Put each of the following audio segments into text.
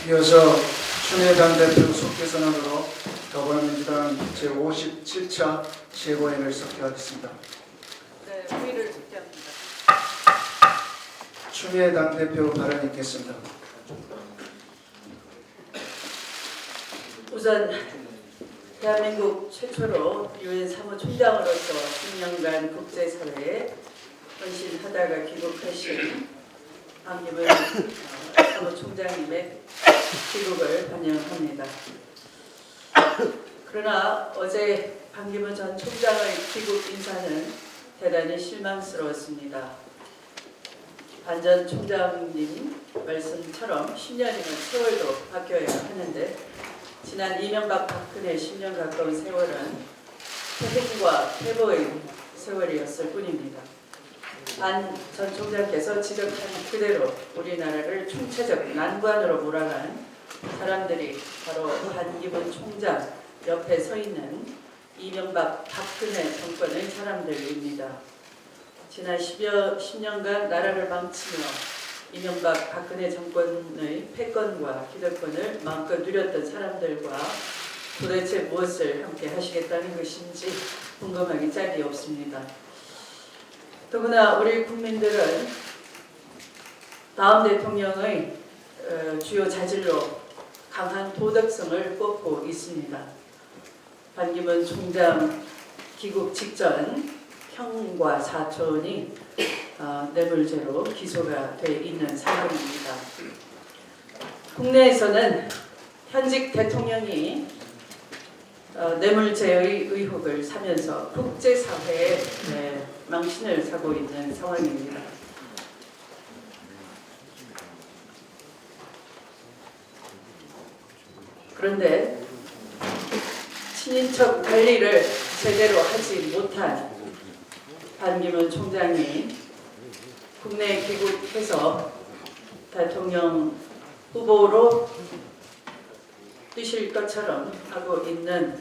이어서 춘혜당 대표 속기선언으로 더불어민주당 제57차 최고회의를 석회하겠습니다. 네, 회의를 석회합니다. 춘혜당 대표 발언 있겠습니다. 우선 대한민국 최초로 유엔 사무총장으로서 10년간 국제사회에 헌신하다가 귀국하신 박기문 사무총장님의 귀국을 환영합니다. 그러나 어제 박기문 전 총장의 귀국 인사는 대단히 실망스러웠습니다. 반 전 총장님 말씀처럼 10년이면 세월도 바뀌어야 하는데 지난 이명박 박근혜 10년 가까운 세월은 태생과 퇴보의 세월이었을 뿐입니다. 반 전 총장께서 지적한 그대로 우리나라를 총체적 난관으로 몰아간 사람들이 바로 반기문 총장 옆에 서 있는 이명박 박근혜 정권의 사람들입니다. 지난 10년간 나라를 망치며 이명박 박근혜 정권의 패권과 기득권을 마음껏 누렸던 사람들과 도대체 무엇을 함께 하시겠다는 것인지 궁금하기 짝이 없습니다. 더구나 우리 국민들은 다음 대통령의 주요 자질로 강한 도덕성을 꼽고 있습니다. 반기문 총장 귀국 직전 형과 사촌이 뇌물죄로 기소가 돼 있는 상황입니다. 국내에서는 현직 대통령이 뇌물죄의 의혹을 사면서 국제사회에 망신을 사고 있는 상황입니다. 그런데 친인척 관리를 제대로 하지 못한 반기문 총장이 국내에 귀국해서 대통령 후보로 뛰실 것처럼 하고 있는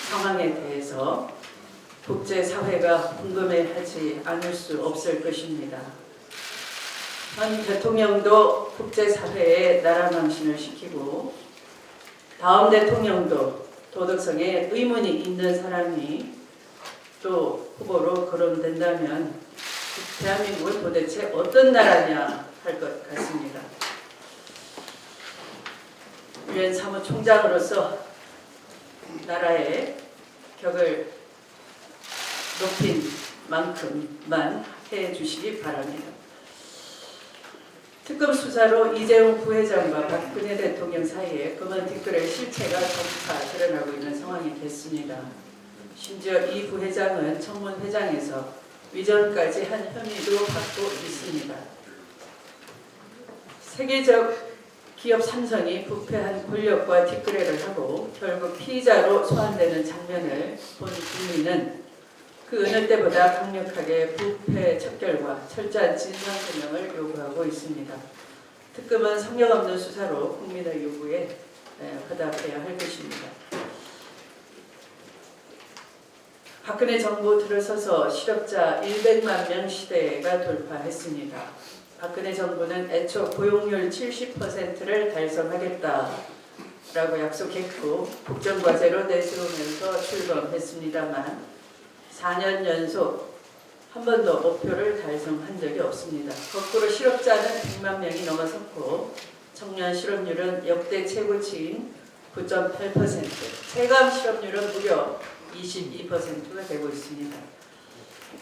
상황에 대해서 국제사회가 궁금해하지 않을 수 없을 것입니다. 현 대통령도 국제사회에 나라 망신을 시키고 다음 대통령도 도덕성에 의문이 있는 사람이 또 후보로 거론된다면 대한민국은 도대체 어떤 나라냐 할 것 같습니다. 유엔 사무총장으로서 나라의 격을 높인 만큼만 해주시기 바랍니다. 특검 수사로 이재용 부회장과 박근혜 대통령 사이에 검은 뒷글의 실체가 점차 드러나고 있는 상황이 됐습니다. 심지어 이 부회장은 청문회장에서 위전까지 한 혐의도 받고 있습니다. 세계적 기업 삼성이 부패한 권력과 뒷거래를 하고 결국 피의자로 소환되는 장면을 본 국민은 그 어느 때보다 강력하게 부패 척결과 철저한 진상규명을 요구하고 있습니다. 특검은 성역 없는 수사로 국민의 요구에 화답해야 할 것입니다. 박근혜 정부 들어서서 실업자 100만 명 시대가 돌파했습니다. 박근혜 정부는 애초 고용률 70%를 달성하겠다라고 약속했고 국정과제로 내세우면서 출범했습니다만 4년 연속 한 번도 목표를 달성한 적이 없습니다. 거꾸로 실업자는 100만 명이 넘어섰고 청년 실업률은 역대 최고치인 9.8%, 체감 실업률은 무려 22%가 되고 있습니다.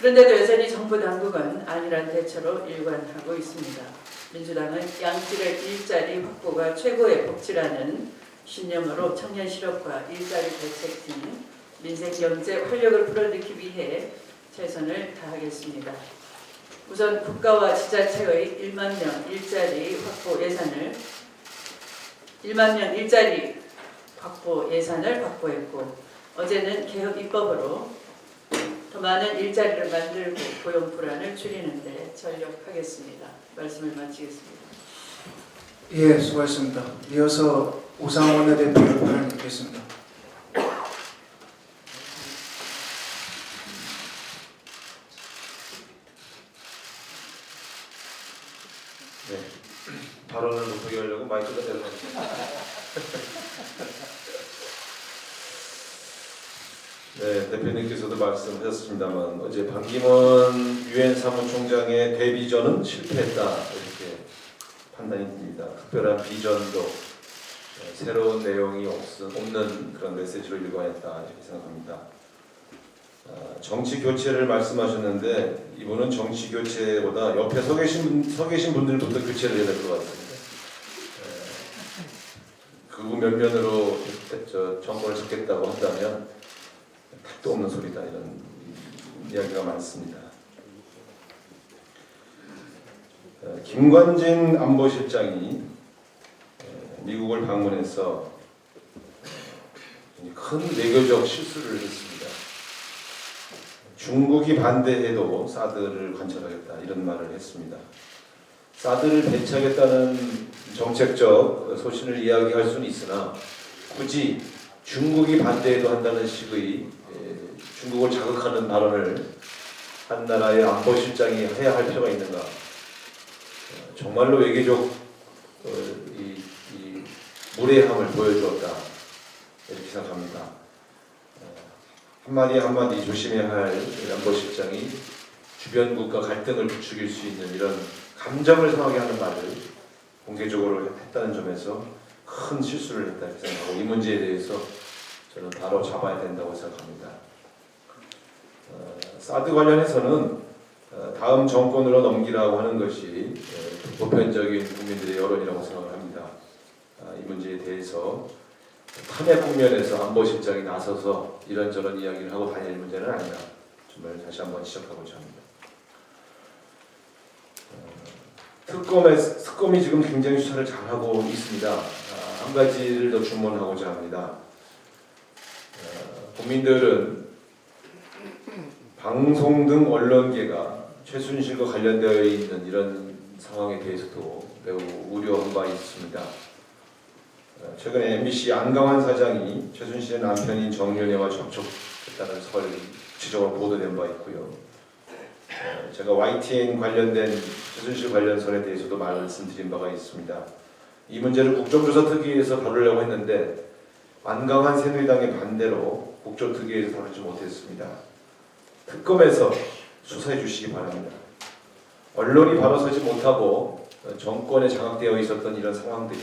그런데도 여전히 정부 당국은 안일한 대처로 일관하고 있습니다. 민주당은 양질의 일자리 확보가 최고의 복지라는 신념으로 청년 실업과 일자리 대책 등 민생 경제 활력을 불어넣기 위해 최선을 다하겠습니다. 우선 국가와 지자체의 1만 명 일자리 확보 예산을 확보했고 어제는 개혁 입법으로 더 많은 일자리를 만들고 고용 불안을 줄이는 데 전력하겠습니다. 말씀을 마치겠습니다. 예, 수고하셨습니다. 이어서 우상원 원내대표 발언 있겠습니다. 네, 발언을 못하게 하려고 마이크가 내려가서 네, 대표님께서도 말씀하셨습니다만 어제 반기문 유엔 사무총장의 대비전은 실패했다 이렇게 판단이 듭니다. 특별한 비전도 새로운 내용이 없는 그런 메시지로 일관했다 이렇게 생각합니다. 정치 교체를 말씀하셨는데 이분은 정치 교체보다 옆에 서 계신 분들부터 교체를 해야 될 것 같습니다. 극우 면면으로 정권을 잡겠다고 한다면 택도 없는 소리다 이런 이야기가 많습니다. 김관진 안보실장이 미국을 방문해서 큰 외교적 실수를 했습니다. 중국이 반대해도 사드를 관철하겠다 이런 말을 했습니다. 사드를 배치하겠다는 정책적 소신을 이야기할 수는 있으나 굳이 중국이 반대해도 한다는 식의 중국을 자극하는 발언을 한 나라의 안보실장이 해야 할 필요가 있는가? 정말로 외교적 이 무례함을 보여주었다 이렇게 생각합니다. 한마디 한마디 조심해야 할 안보실장이 주변국과 갈등을 부추길 수 있는 이런 감정을 상하게 하는 말을 공개적으로 했다는 점에서 큰 실수를 했다 이렇게 생각하고 이 문제에 대해서 저는 바로 잡아야 된다고 생각합니다. 사드 관련해서는 다음 정권으로 넘기라고 하는 것이 보편적인 국민들의 여론이라고 생각을 합니다. 이 문제에 대해서 탄핵 국면에서 안보실장이 나서서 이런저런 이야기를 하고 다닐 문제는 아니다. 정말 다시 한번 지적하고자 합니다. 특검이 지금 굉장히 수사를 잘하고 있습니다. 한 가지를 더 주문하고자 합니다. 국민들은 방송 등 언론계가 최순실과 관련되어 있는 이런 상황에 대해서도 매우 우려한 바 있습니다. 최근에 MBC 안강환 사장이 최순실의 남편인 정윤회와 접촉했다는 설이 지적으로 보도된 바 있고요. 제가 YTN 관련된 최순실 관련설에 대해서도 말씀드린 바가 있습니다. 이 문제를 국정조사 특위에서 다루려고 했는데 안강환 새누리당의 반대로 국정특위에서 다루지 못했습니다. 특검에서 수사해 주시기 바랍니다. 언론이 바로 서지 못하고 정권에 장악되어 있었던 이런 상황들이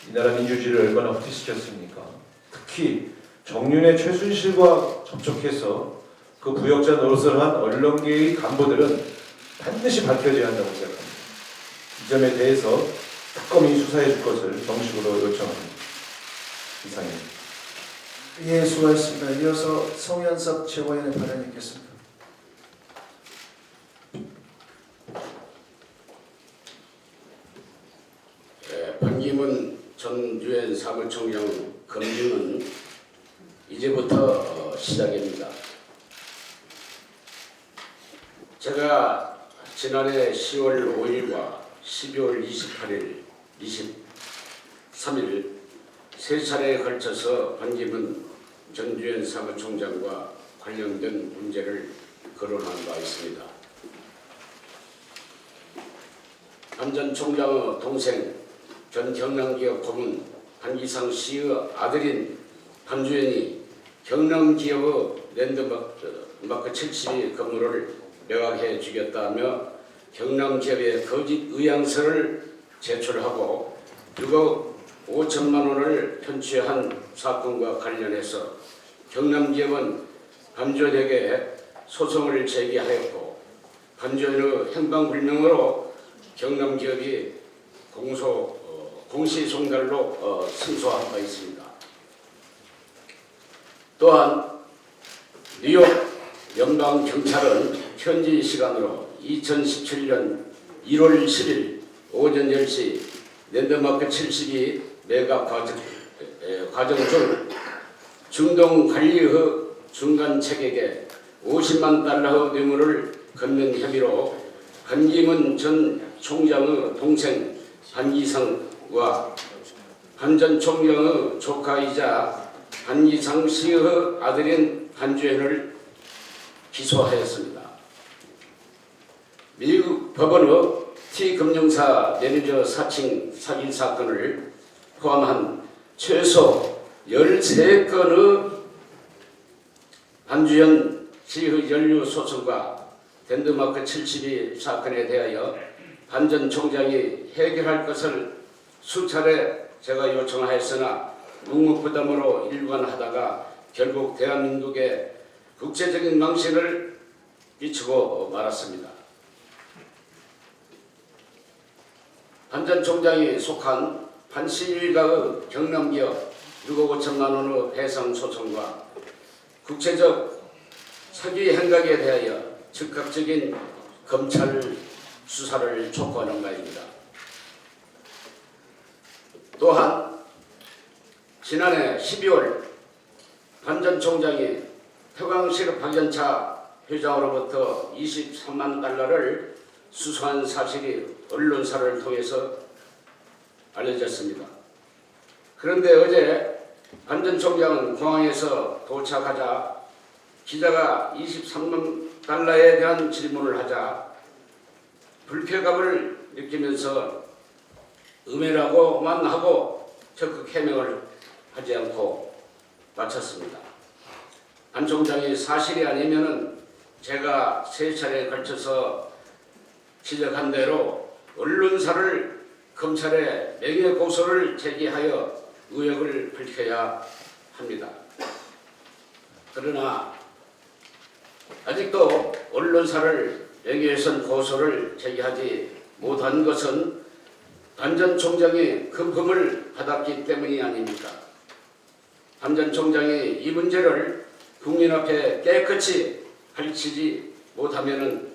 이 나라 민주주의를 얼마나 후퇴시켰습니까? 특히 정윤회 최순실과 접촉해서 그 부역자 노릇을 한 언론계의 간부들은 반드시 밝혀져야 한다고 생각합니다. 이 점에 대해서 특검이 수사해 줄 것을 정식으로 요청합니다. 이상입니다. 예, 수고하셨습니다. 이어서 송현석 최고위원의 발언 있겠습니다. 반기문 전 유엔 사무총장 검증은 이제부터 시작입니다. 제가 지난해 10월 5일과 12월 28일, 23일 세 차례에 걸쳐서 반기문 전 유엔 사무총장과 관련된 문제를 거론한 바 있습니다. 반 전 총장의 동생 전 경남기업 고문 한기상 씨의 아들인 반주연이 경남기업의 랜드마크 72 건물을 매각해 주겠다며 경남기업에 거짓 의향서를 제출하고 6억 5천만 원을 편취한 사건과 관련해서 경남기업은 반주연에게 소송을 제기하였고 반주연의 행방불명으로 경남기업이 공시송달로 승소한 바 있습니다. 또한 뉴욕 연방경찰은 현지 시간으로 2017년 1월 10일 오전 10시 랜드마크 72 매각 과정 중 중동관리의 중간책에게 50만 달러의 뇌물을 건넨 혐의로 반기문 전 총장의 동생 한기상과 반 전 총장의 조카이자 한기상 씨의 아들인 한주연을 기소하였습니다. 미국 법원의 T금융사 매니저 사칭 사기 사건을 포함한 최소 13건의 반주현 시의 연루 소송과 랜드마크 72 사건에 대하여 반 전 총장이 해결할 것을 수차례 제가 요청하였으나 묵묵부담으로 일관하다가 결국 대한민국에 국제적인 망신을 끼치고 말았습니다. 반 전 총장이 속한 한시 일가의 경남기업 6억 5천만 원의 배상 소송과 국제적 사기 행각에 대하여 즉각적인 검찰 수사를 촉구하는 바입니다. 또한 지난해 12월 반 전 총장이 태광실 박연차 회장으로부터 23만 달러를 수수한 사실이 언론사를 통해서 알려졌습니다. 그런데 어제 반 전 총장은 공항에서 도착하자 기자가 23만 달러에 대한 질문을 하자 불쾌감을 느끼면서 음해라고만 하고 적극 해명을 하지 않고 마쳤습니다. 반 총장이 사실이 아니면은 제가 3차례에 걸쳐서 지적한 대로 언론사를 검찰에 명예고소를 제기하여 의혹을 밝혀야 합니다. 그러나 아직도 언론사를 명예훼손 고소를 제기하지 못한 것은 반 전 총장이 금품을 받았기 때문이 아닙니까? 반 전 총장이 이 문제를 국민 앞에 깨끗이 밝히지 못하면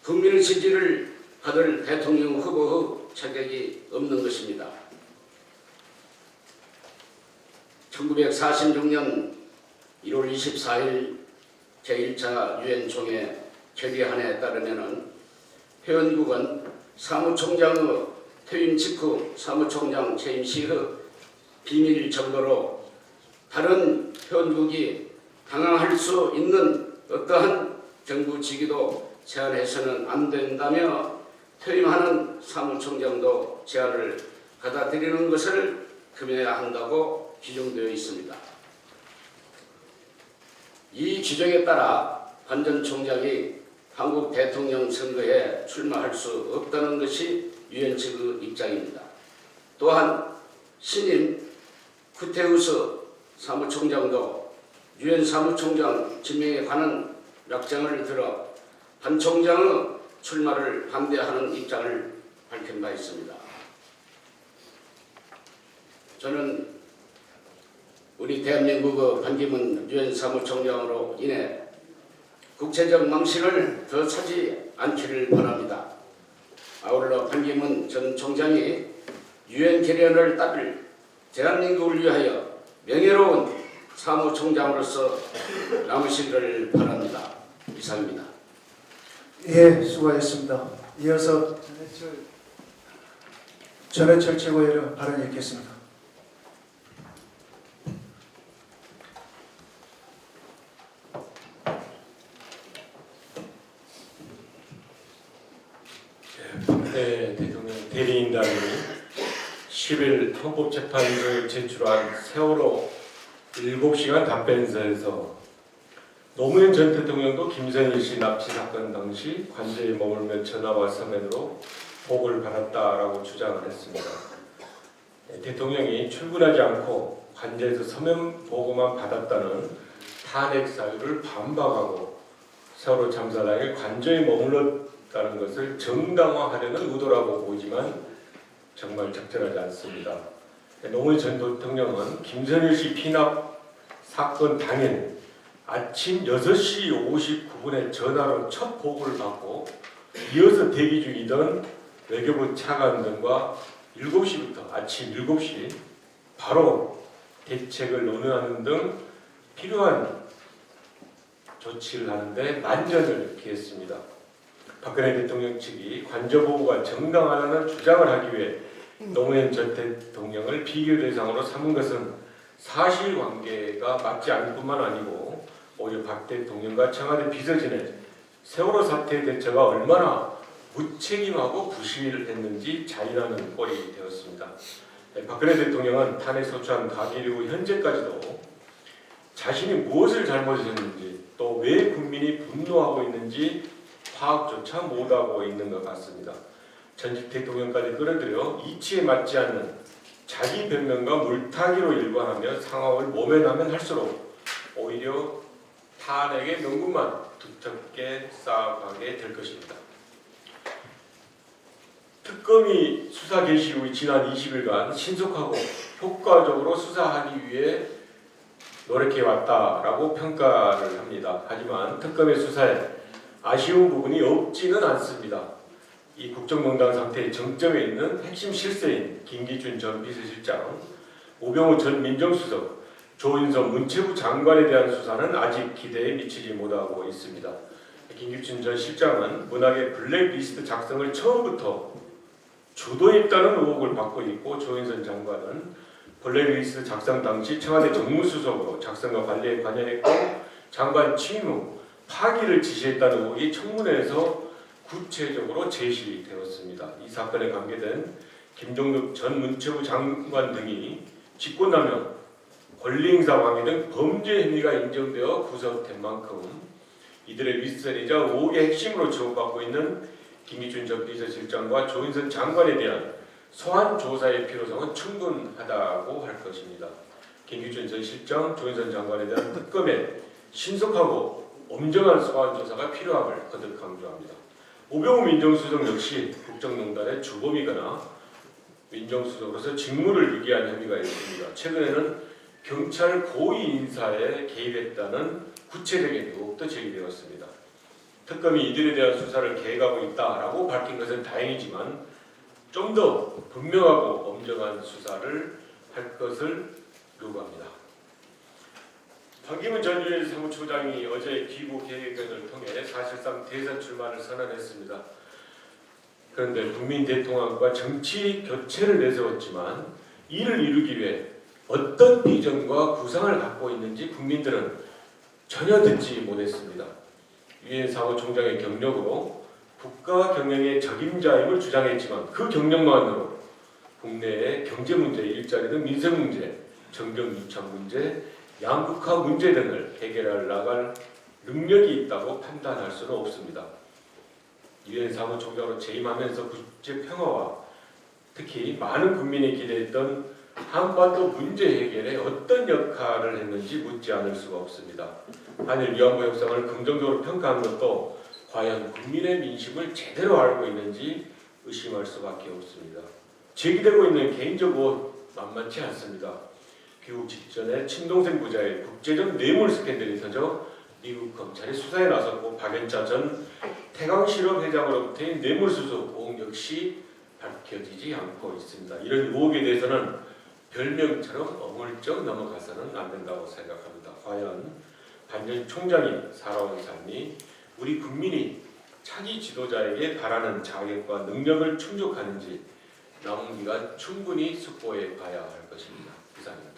국민의 지지를 받을 대통령 후보의 자격이 없는 것입니다. 1946년 1월 24일 제1차 유엔 총회 결의안에 따르면 회원국은 사무총장의 퇴임 직후 사무총장 재임 시의 비밀 정보로 다른 회원국이 당황할 수 있는 어떠한 정부 직위도 제한해서는 안 된다며 퇴임하는 사무총장도 제안을 받아들이는 것을 금해야 한다고 규정되어 있습니다. 이 규정에 따라 반 전 총장이 한국 대통령 선거에 출마할 수 없다는 것이 유엔 측의 입장입니다. 또한 신임 구테우스 사무총장도 유엔 사무총장 지명에 관한 약정을 들어 반 총장의 출마를 반대하는 입장을 밝힌 바 있습니다. 저는 우리 대한민국의 반기문 유엔 사무총장으로 인해 국제적 망신을 더 사지 않기를 바랍니다. 아울러 반기문 전 총장이 유엔 결의안을 따를 대한민국을 위하여 명예로운 사무총장으로서 남으시기를 바랍니다. 이상입니다. 예, 수고하셨습니다. 이어서 전해철 최고위원 발언 읽겠습니다. 박근혜 대통령 대리인단이 10일 헌법재판소에 제출한 세월호 7시간 답변서에서 노무현 전 대통령도 김선일 씨 납치 사건 당시 관저에 머물며 전화와 서면으로 보고를 받았다라고 주장을 했습니다. 대통령이 출근하지 않고 관저에서 서면 보고만 받았다는 탄핵 사유를 반박하고 세월호 참사 당일 관저에 머물렀다는 것을 정당화하려는 의도라고 보이지만 정말 적절하지 않습니다. 노무현 전 대통령은 김선일 씨 피납 사건 당일 아침 6시 59분에 전화로 첫 보고를 받고 이어서 대기 중이던 외교부 차관 등과 7시부터 아침 7시 바로 대책을 논의하는 등 필요한 조치를 하는데 만전을 기했습니다. 박근혜 대통령 측이 관저 보고가 정당하다는 주장을 하기 위해 노무현 전 대통령을 비교 대상으로 삼은 것은 사실관계가 맞지 않을 뿐만 아니고 오히려 박 대통령과 청와대 비서진의 세월호 사태 대처가 얼마나 무책임하고 부실했는지 자인하는 꼴이 되었습니다. 박근혜 대통령은 탄핵 소추안 가기 이후 현재까지도 자신이 무엇을 잘못했는지 또 왜 국민이 분노하고 있는지 파악조차 못하고 있는 것 같습니다. 전직 대통령까지 끌어들여 이치에 맞지 않는 자기 변명과 물타기로 일관하며 상황을 모면하면 할수록 오히려 탄핵의 명분만 두텁게 쌓아가게 될 것입니다. 특검이 수사 개시 후 지난 20일간 신속하고 효과적으로 수사하기 위해 노력해왔다라고 평가를 합니다. 하지만 특검의 수사에 아쉬운 부분이 없지는 않습니다. 이 국정농단 상태의 정점에 있는 핵심 실세인 김기춘 전 비서실장, 우병우 전 민정수석, 조인선 문체부 장관에 대한 수사는 아직 기대에 미치지 못하고 있습니다. 김기춘 전 실장은 문학의 블랙리스트 작성을 처음부터 주도했다는 의혹을 받고 있고, 조인선 장관은 블랙리스트 작성 당시 청와대 정무수석으로 작성과 관리에 관여했고 장관 취임 후 파기를 지시했다는 의혹이 청문회에서 구체적으로 제시되었습니다. 이 사건에 관계된 김종덕 전 문체부 장관 등이 직권남용, 권리행사 방해 등 범죄 혐의가 인정되어 구속된 만큼 이들의 윗선이자 의혹의 핵심으로 지목받고 있는 김기춘 전 비서실장과 조인선 장관에 대한 소환 조사의 필요성은 충분하다고 할 것입니다. 김기춘 전 실장, 조인선 장관에 대한 특검에 신속하고 엄정한 소환 조사가 필요함을 거듭 강조합니다. 우병우 민정수석 역시 국정농단의 주범이거나 민정수석으로서 직무를 유기한 혐의가 있습니다. 최근에는 경찰 고위 인사에 개입했다는 구체적인 의혹도 제기되었습니다. 특검이 이들에 대한 수사를 계획하고 있다라고 밝힌 것은 다행이지만 좀 더 분명하고 엄정한 수사를 할 것을 요구합니다. 박기문 전 유엔 사무총장이 어제 귀국 기획회견을 통해 사실상 대선 출마를 선언했습니다. 그런데 국민 대통합과 정치 교체를 내세웠지만 이를 이루기 위해 어떤 비전과 구상을 갖고 있는지 국민들은 전혀 듣지 못했습니다. 유엔 사무총장의 경력으로 국가 경영의 적임자임을 주장했지만 그 경력만으로 국내의 경제 문제, 일자리 등 민생 문제, 정경 유착 문제, 양극화 문제 등을 해결할 나갈 능력이 있다고 판단할 수는 없습니다. 유엔 사무총장으로 재임하면서 국제 평화와 특히 많은 국민이 기대했던 한반도 문제 해결에 어떤 역할을 했는지 묻지 않을 수가 없습니다. 한일 위안부 협상을 긍정적으로 평가한 것도 과연 국민의 민심을 제대로 알고 있는지 의심할 수밖에 없습니다. 제기되고 있는 개인적 의혹 만만치 않습니다. 귀국 직전에 친동생 부자의 국제적 뇌물 스캔들이 터져 미국 검찰이 수사에 나섰고 박연차 전 태광실업 회장으로부터의 뇌물수수 의혹 역시 밝혀지지 않고 있습니다. 이런 의혹에 대해서는 별명처럼 어물쩍 넘어가서는 안 된다고 생각합니다. 과연 반 전 총장이 살아온 삶이 우리 국민이 차기 지도자에게 바라는 자격과 능력을 충족하는지 남은 기간 충분히 숙고해 봐야 할 것입니다. 이상입니다.